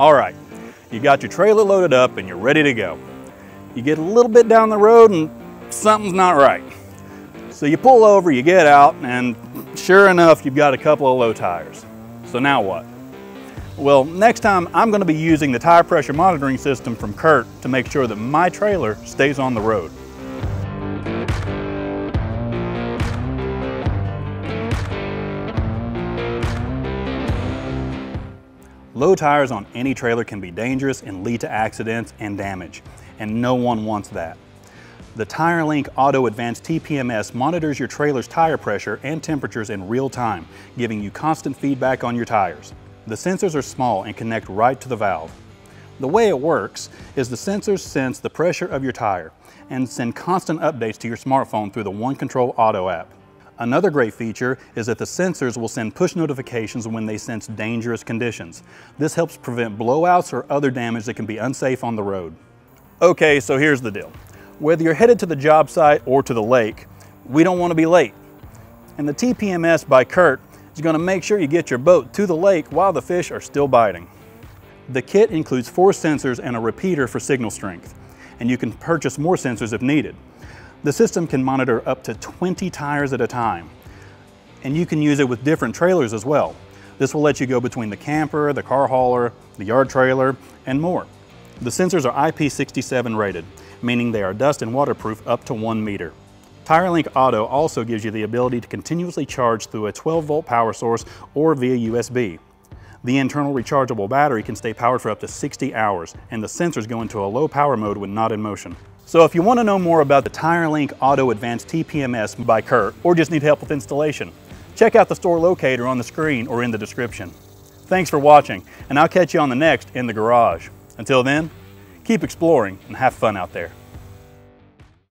All right, you got your trailer loaded up and you're ready to go. You get a little bit down the road and something's not right. So you pull over, you get out, and sure enough, you've got a couple of low tires. So now what? Well, next time I'm going to be using the tire pressure monitoring system from CURT to make sure that my trailer stays on the road. Low tires on any trailer can be dangerous and lead to accidents and damage, and no one wants that. The Linc Auto Advanced TPMS monitors your trailer's tire pressure and temperatures in real time, giving you constant feedback on your tires. The sensors are small and connect right to the valve. The way it works is the sensors sense the pressure of your tire and send constant updates to your smartphone through the OneControl Auto app. Another great feature is that the sensors will send push notifications when they sense dangerous conditions. This helps prevent blowouts or other damage that can be unsafe on the road. Okay, so here's the deal. Whether you're headed to the job site or to the lake, we don't want to be late. And the TPMS by CURT is going to make sure you get your boat to the lake while the fish are still biting. The kit includes 4 sensors and a repeater for signal strength, and you can purchase more sensors if needed. The system can monitor up to 20 tires at a time, and you can use it with different trailers as well. This will let you go between the camper, the car hauler, the yard trailer, and more. The sensors are IP67 rated, meaning they are dust and waterproof up to 1 meter. Linc Auto also gives you the ability to continuously charge through a 12-volt power source or via USB. The internal rechargeable battery can stay powered for up to 60 hours, and the sensors go into a low power mode when not in motion. So if you want to know more about the Linc Auto Advanced TPMS by CURT, or just need help with installation, check out the store locator on the screen or in the description. Thanks for watching, and I'll catch you on the next In the Garage. Until then, keep exploring and have fun out there.